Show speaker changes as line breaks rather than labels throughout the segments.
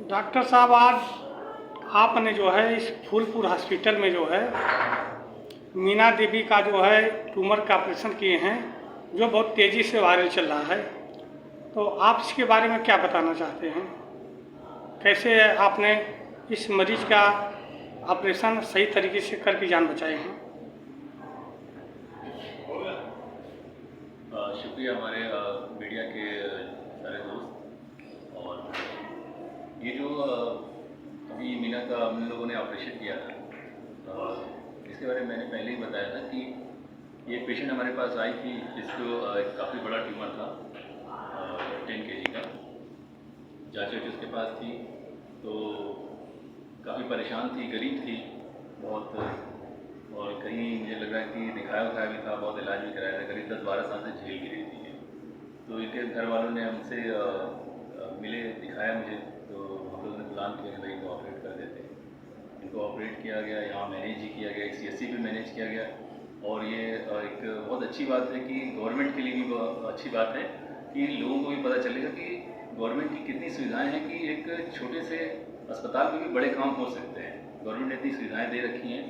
Doctor साहब, आज आपने जो है इस फूलपुर हॉस्पिटल में जो है मीना देवी का जो है ट्यूमर का ऑपरेशन किए हैं, जो बहुत तेज़ी से वायरल चल रहा है। तो आप इसके बारे में क्या बताना चाहते हैं? कैसे आपने इस मरीज का ऑपरेशन सही तरीके से करके जान बचाए हैं?
शुक्रिया हमारे मीडिया के सारे दोस्त। और ये जो अभी मीना का हम लोगों ने ऑपरेशन किया था, इसके बारे में मैंने पहले ही बताया था कि ये पेशेंट हमारे पास आई थी जिसको काफ़ी बड़ा ट्यूमर था, 10 kg का। जाँच उसके पास थी तो काफ़ी परेशान थी, गरीब थी बहुत, और कहीं मुझे लग रहा है कि दिखाया भी था, बहुत इलाज भी कराया था, करीब 10-12 साल से झेल भी रही थी। तो इनके घर वालों ने हमसे मिले, दिखाया मुझे, तो हम लोगों ने प्लान किया कि भाई इनको ऑपरेट कर देते हैं। इनको ऑपरेट किया गया, यहाँ मैनेज ही किया गया, CSC भी मैनेज किया गया। और ये एक बहुत अच्छी बात है कि गवर्नमेंट के लिए भी अच्छी बात है कि लोगों को भी पता चलेगा कि गवर्नमेंट की कितनी सुविधाएँ हैं, कि एक छोटे से अस्पताल में भी बड़े काम हो सकते हैं। गवर्नमेंट ने इतनी सुविधाएँ दे रखी हैं,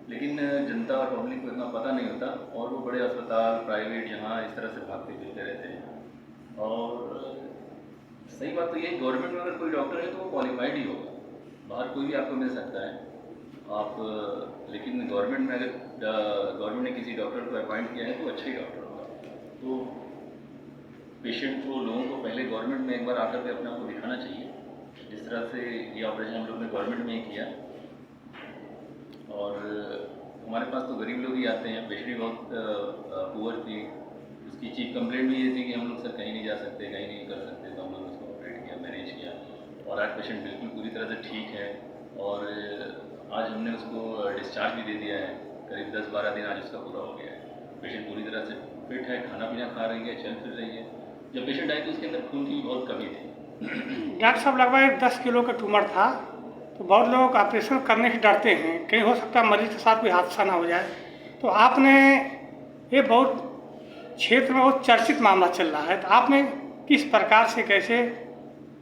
लेकिन जनता और पब्लिक को इतना पता नहीं होता, और वो बड़े अस्पताल, प्राइवेट, यहाँ इस तरह से भागते फिरते रहते हैं। और सही बात तो ये, गवर्नमेंट में अगर कोई डॉक्टर है तो वो क्वालिफाइड ही होगा, बाहर कोई भी आपको मिल सकता है आप, लेकिन गवर्नमेंट में अगर गवर्नमेंट ने किसी डॉक्टर को अपॉइंट किया है तो अच्छा ही डॉक्टर होगा। तो पेशेंट को, लोगों को पहले गवर्नमेंट में एक बार आकर के अपने आप को दिखाना चाहिए, जिस तरह से ये ऑपरेशन हम लोग ने गवर्नमेंट में ही किया। और हमारे पास तो गरीब लोग ही आते हैं, पेशेंट भी बहुत पुअर थी। उसकी चीफ कंप्लेंट भी ये थी कि हम लोग सर कहीं नहीं जा सकते, कहीं नहीं कर सकते, तो हम लोग उसको ऑपरेट किया, मैनेज किया। और आज पेशेंट बिल्कुल पूरी तरह से ठीक है, और आज हमने उसको डिस्चार्ज भी दे दिया है। करीब 10-12 दिन आज उसका पूरा हो गया है। पेशेंट पूरी तरह से फिट है, खाना पीना खा रही है, चल फिर रही है। जब पेशेंट आई तो उसके अंदर खून की बहुत कमी थी।
डॉक्टर साहब, लगभग 10 किलो का ट्यूमर था, तो बहुत लोग ऑपरेशन करने से डरते हैं, कहीं हो सकता है मरीज के साथ कोई हादसा ना हो जाए। तो आपने, ये बहुत क्षेत्र में बहुत चर्चित मामला चल रहा है, तो आपने किस प्रकार से, कैसे,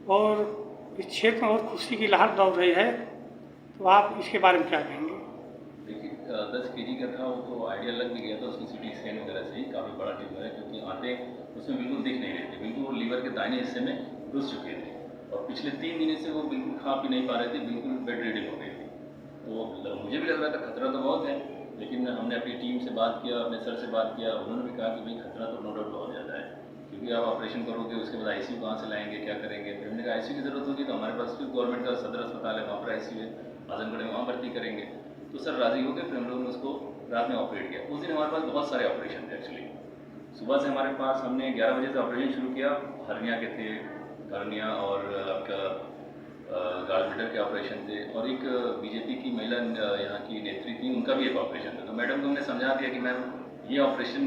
और इस क्षेत्र में बहुत खुशी की लहर दौड़ रही है, तो आप इसके बारे में क्या कहेंगे?
देखिए, 10 kg का था, वो तो आइडिया लग भी गया था उसको CT स्कैन वगैरह से ही, काफ़ी बड़ा ट्यूमर है, क्योंकि आंतें उसमें बिल्कुल दिख नहीं रही थी, बिल्कुल वो लीवर के दाहिने हिस्से में घुस चुके थे, और पिछले 3 महीने से वो बिल्कुल खा पी नहीं पा रहे थे, बिल्कुल बेड रिडन हो गई थी। तो मुझे भी लग रहा था खतरा तो बहुत है, लेकिन हमने अपनी टीम से बात किया, अपने सर से बात किया, उन्होंने भी कहा कि भाई खतरा तो नो डाउट बहुत ज़्यादा है, क्योंकि आप ऑपरेशन करोगे उसके बाद ICU कहाँ से लाएंगे, क्या करेंगे। फिर हमने कहा ICU की ज़रूरत होगी तो हमारे पास फिर गवर्नमेंट का सदर अस्पताल है, वहाँ पर ICU है, आजमगढ़ में, वहाँ भर्ती करेंगे। तो सर राज़ी हो गए, फिर हम लोगों ने उसको रात में ऑपरेट किया। उस दिन हमारे पास बहुत सारे ऑपरेशन थे एक्चुअली। सुबह से हमारे पास, हमने 11 बजे से ऑपरेशन शुरू किया, हर्निया के थे, हर्निया और आपका गालब्लैडर के ऑपरेशन थे, और एक BJP की महिला यहाँ की नेत्री थी, उनका भी एक ऑपरेशन था। तो मैडम को हमने समझा दिया कि मैम ये ऑपरेशन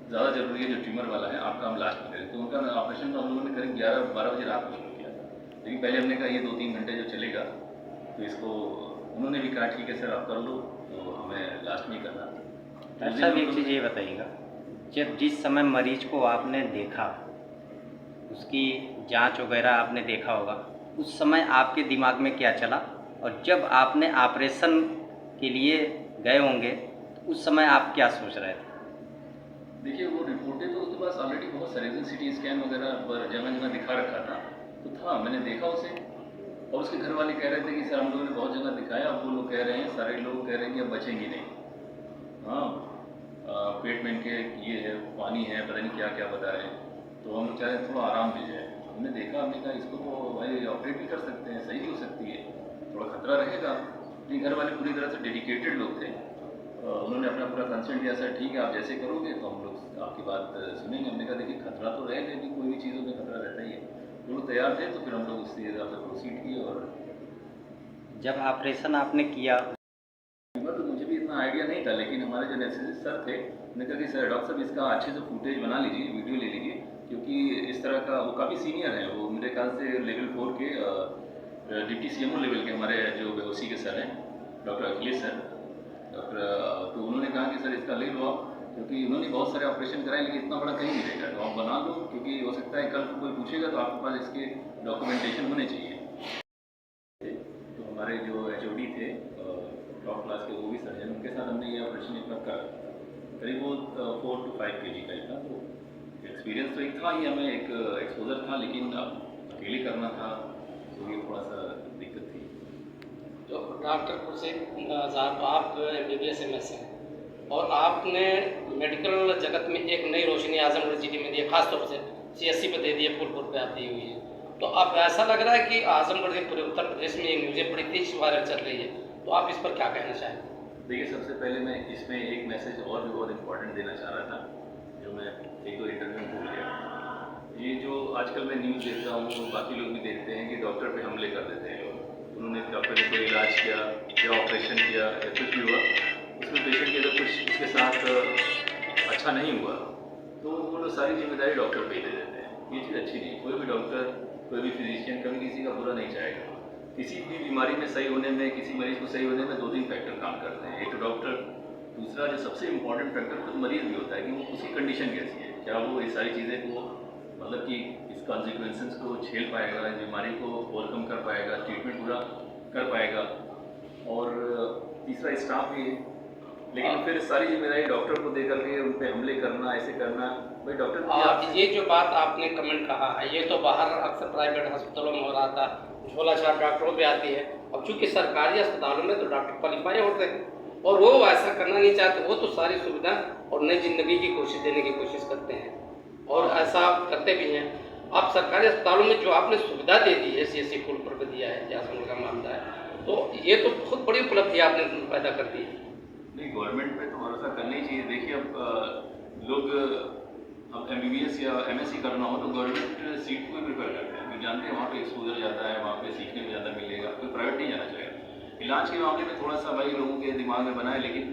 ज़्यादा ज़रूरी है, जो ट्यूमर वाला है, आपका हम लास्ट में करें। तो उनका ऑपरेशन तो हम लोगों ने करीब 11-12 बजे रात में शुरू किया था, लेकिन पहले हमने कहा ये 2-3 घंटे जो चलेगा, तो इसको उन्होंने भी कहा ठीक है सर आप कर लो, तो हमें लास्ट में ही करना था।
अच्छा, एक चीज़ ये बताइएगा, जब जिस समय मरीज को आपने देखा, उसकी जांच वगैरह आपने देखा होगा, उस समय आपके दिमाग में क्या चला, और जब आपने ऑपरेशन के लिए गए होंगे उस समय आप क्या सोच रहे थे?
देखिए, वो रिपोर्टें तो उसके पास ऑलरेडी बहुत सारे थे, CT स्कैन वगैरह पर जगह जगह दिखा रखा था, तो था, मैंने देखा उसे। और उसके घर वाले कह रहे थे कि सर हम लोगों ने बहुत जगह दिखाया, अब वो लोग कह रहे हैं, सारे लोग कह रहे हैं कि अब बचेंगी नहीं। हाँ, पेट में इनके ये है, पानी है, पता नहीं क्या क्या बता रहे हैं। तो हम लोग चाह रहे हैं थोड़ा आराम मिल जाए। हमने देखा, हमने कहा इसको तो भाई ऑपरेट भी कर सकते हैं, सही भी हो सकती है, थोड़ा खतरा रहेगा। लेकिन घर वाले पूरी तरह से डेडिकेटेड लोग थे, उन्होंने अपना पूरा कंसर्न दिया, सर ठीक है आप जैसे करोगे तो हम लोग आपकी बात सुनेंगे। हमने कहा देखिए खतरा तो रहेगा, कि कोई भी चीज़ों में खतरा रहता ही है। वो लोग तैयार थे, तो फिर हम लोग उससे ज़्यादा प्रोसीड किए। और
जब ऑपरेशन आपने किया,
तो मुझे भी इतना आइडिया नहीं था, लेकिन हमारे जो एनेस्थेसिस्ट सर थे, उन्होंने कहा कि सर डॉक्टर साहब इसका अच्छे से फुटेज बना लीजिए, वीडियो ले लीजिए, क्योंकि इस तरह का, वो काफ़ी सीनियर हैं, वो मेरे ख्याल से लेवल 4 के डिप्टी CMO लेवल के हमारे जो बेहोशी के सर हैं, डॉक्टर अखिलेश सर, तो उन्होंने कहा कि सर इसका ले लो आप, क्योंकि उन्होंने बहुत सारे ऑपरेशन कराए, लेकिन इतना बड़ा कहीं नहीं रहेगा, तो आप बना लो, क्योंकि हो सकता है कल को कोई पूछेगा तो आपके पास इसके डॉक्यूमेंटेशन होने चाहिए। हमारे जो HOD थे टॉप क्लास के, वो भी सर्जन, उनके साथ हमने ये ऑपरेशन इतना करा, करीब वो 4 to 5 kg का ही था। तो एक्सपीरियंस तो एक था ही, हमें एक एक्सपोजर था, लेकिन अब अकेले करना था तो ये थोड़ा सा दिक्कत थी।
तो डॉक्टर खुर्शीद साहब, आप MBBS MS हैं और आपने मेडिकल जगत में एक नई रोशनी आजमगढ़ सिटी में दी है, खासतौर से CSC पे दे दी है, फूलपुर पे आती हुई है। तो अब ऐसा लग रहा है कि आजमगढ़ के पूरे उत्तर प्रदेश में ये न्यूज़ें बड़ी तेज वायरल चल रही है, तो आप इस पर क्या कहना चाहेंगे?
देखिए, सबसे पहले मैं इसमें एक मैसेज और भी बहुत इम्पोर्टेंट देना चाह रहा था, जो मैं एक दो इंटरव्यू में भूल गया। ये जो आजकल मैं न्यूज़ देखता हूँ, बाकी लोग भी देखते हैं कि डॉक्टर पे हमले कर देते हैं लोग। उन्होंने डॉक्टर ने कोई इलाज किया या ऑपरेशन किया या कुछ भी हुआ, उसमें पेशेंट की अगर कुछ उसके साथ अच्छा नहीं हुआ तो वो लोग सारी जिम्मेदारी डॉक्टर पे ही दे देते हैं। ये चीज़ अच्छी नहीं। कोई भी डॉक्टर, कोई भी फिजिशियन कभी किसी का बुरा नहीं चाहेगा। किसी भी बीमारी में सही होने में, किसी मरीज को सही होने में 2-3 फैक्टर काम करते हैं। एक तो डॉक्टर, दूसरा जो सबसे इम्पॉर्टेंट फैक्टर खुद मरीज भी होता है कि वो उसकी कंडीशन कैसी है, क्या वो ये सारी चीज़ें को मतलब कि इस कॉन्सिक्वेंसेस को झेल पाएगा, इस बीमारी को ओवरकम कर पाएगा, ट्रीटमेंट पूरा कर पाएगा। और तीसरा स्टाफ भी है। लेकिन फिर सारी जिम्मेदारी डॉक्टर को दे करके उन पर हमले करना, ऐसे करना, भाई डॉक्टर
ये जो बात आपने कमेंट कहा है, ये तो बाहर अक्सर प्राइवेट अस्पतालों में हो रहा था, झोला छाप डॉक्टरों पे आती है। अब चूंकि सरकारी अस्पतालों में तो डॉक्टर क्वालिफाई होते हैं और वो ऐसा करना नहीं चाहते, वो तो सारी सुविधा और नई जिंदगी की कोशिश देने की कोशिश करते हैं और ऐसा करते भी हैं। अब सरकारी अस्पतालों में जो आपने सुविधा दे दी है, CSC फूलपुर पर दिया है, जहाँ का मामला है, तो ये तो बहुत बड़ी उपलब्धि आपने पैदा कर दी है।
नहीं, गवर्नमेंट पे तो भरोसा करना ही चाहिए। देखिए, अब लोग अब MBBS या MSc करना हो तो गवर्नमेंट सीट को ही प्रेफर करते हैं, क्योंकि जानते हैं वहाँ पे एक्सपोजर ज़्यादा है, वहाँ पे सीखने में ज़्यादा मिलेगा, कोई प्राइवेट नहीं जाना चाहेगा। इलाज के मामले में थोड़ा सा भाई लोगों के दिमाग में बना है, लेकिन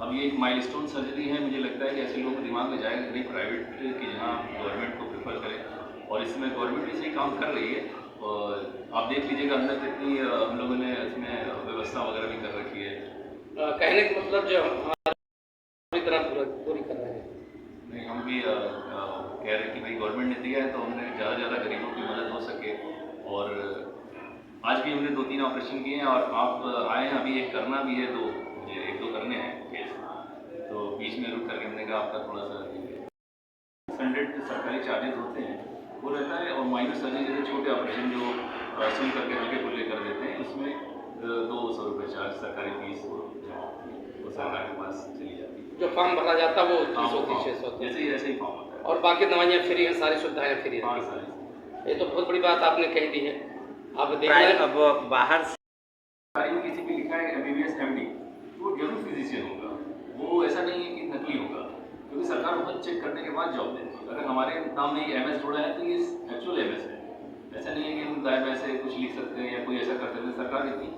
अब ये एक माइलस्टोन सर्जरी है, मुझे लगता है कि ऐसे लोगों के दिमाग में जाएगा नहीं प्राइवेट की जहाँ गवर्नमेंट को प्रेफर करें। और इसमें गवर्नमेंट भी सही काम कर रही है। और आप देख लीजिएगा अंदर कितनी हम लोगों ने इसमें व्यवस्था वगैरह भी कर रखी है।
कहने का मतलब जो पूरी तरह पूरी कर रहे हैं।
नहीं, हम भी कह रहे कि भाई गवर्नमेंट ने दिया है तो हमने ज़्यादा से ज़्यादा गरीबों की मदद हो सके। और आज भी हमने 2-3 ऑपरेशन किए हैं और आप आए हैं, अभी एक करना भी है, तो मुझे 1-2 करने हैं केस, तो बीच में रुक करके हमने कहा आपका थोड़ा सा 100 सरकारी चार्जेस होते हैं वो रहता है। और माइनर सर्जरी जैसे छोटे ऑपरेशन जो सुन करके हल्के फुल्के कर देते हैं, उसमें 200 रुपये चार्ज सरकारी फीस वो सरकार के पास चली जाती है।
जो फॉर्म भरा जाता है वो 300-600
जैसे ही फॉर्म होता है।
और बाकी दवाइयाँ फ्री हैं, सारी सुविधाएँ फ्री हैं।
हाँ, सारी।
ये तो बहुत बड़ी बात आपने कह दी है। आप देखिए,
अब बाहर
सरकारी में किसी भी लिखा है MBBS MD, वो जरूर फिजिशियन होगा, वो ऐसा नहीं है कि नकली होगा, क्योंकि सरकार बहुत चेक करने के बाद जॉब देती है। अगर हमारे नाम में MS जोड़ा है तो ये एक्चुअल MS है, ऐसा नहीं है कि हम दाएं बाएं से कुछ लिख सकते हैं या कोई ऐसा कर सकते हैं। सरकार इतनी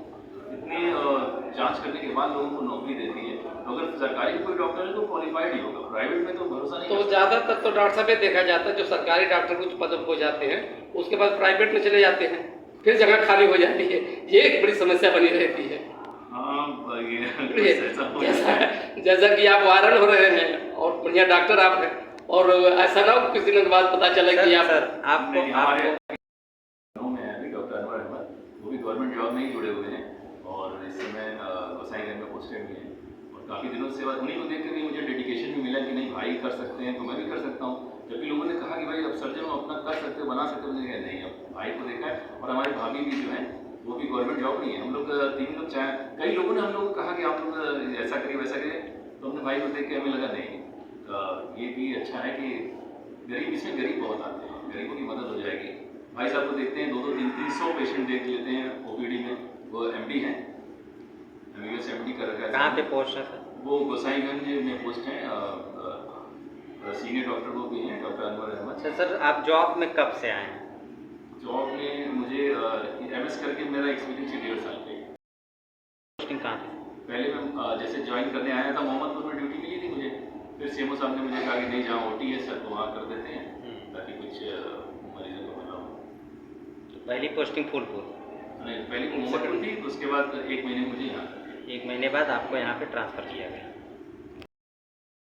जांच करने के बाद लोगों को नौकरी देती है। तो अगर सरकारी में कोई डॉक्टर है तो क्वालिफाइड ही होगा, प्राइवेट में तो भरोसा नहीं।
तो ज़्यादातर तो डॉक्टर साहब ये देखा जाता है, जो सरकारी डॉक्टर कुछ पद हो जाते हैं उसके बाद प्राइवेट में चले जाते हैं, फिर जगह खाली हो जाती है। ये एक बड़ी समस्या बनी रहती है।
हाँ, ये
जैसा कि आप वायरल हो रहे हैं और बढ़िया डॉक्टर आप हैं, और ऐसा ना हो किसी दिन बाद पता चले कि आप
आपको
हमारे में है अभी डॉक्टर अनवर अहमद, वो भी गवर्नमेंट जॉब में ही जुड़े हुए हैं और इस समय गोसाईगंज में पोस्टेड भी हैं। और काफ़ी दिनों से बाद उन्हीं को देख कर भी मुझे डेडिकेशन भी मिला कि नहीं भाई कर सकते हैं तो मैं भी कर सकता हूँ। जबकि लोगों ने कहा कि भाई अब सर्जन अपना कर सकते हो, बना सकते हो, मैंने कहा नहीं, अब भाई को देखा है। और हमारे भाभी भी जो हैं वो भी गवर्नमेंट जॉब नहीं है। हम लोग 3 लोग चाहे, कई लोगों ने हम लोग को कहा कि आप लोग ऐसा करिए वैसा करिए, तो हमने भाई को देख के हमें लगा नहीं, ये भी अच्छा है कि गरीब, इसमें गरीब बहुत आते हैं, गरीबों की मदद हो जाएगी। भाई साहब को देखते हैं 200-300 पेशेंट देख लेते हैं OPD में। वो MD हैं, MBBS MD कर रखा है।
कहाँ पे पोस्ट है सर?
वो गोसाईगंज में पोस्ट हैं, सीनियर डॉक्टर वो भी हैं, डॉक्टर अनवर अहमद।
अच्छा सर, आप जॉब में कब से आए हैं?
जॉब में मुझे MS करके मेरा एक्सपीरियंस है 1.5 साल का।
पोस्टिंग कहाँ थी?
पहले मैं जैसे ज्वाइन करने आया था मोहम्मदपुर में ड्यूटी मिली थी मुझे, फिर CMO साहब ने मुझे कहा कि नहीं जहाँ OT है सर तो वहाँ कर देते हैं ताकि कुछ मरीजों को मिला हो।
पहली पोस्टिंग फूलपुर?
नहीं, पहली मोहम्मदपुर थी, तो उसके बाद 1 महीने मुझे यहाँ
1 महीने बाद आपको यहाँ पे ट्रांसफ़र किया गया।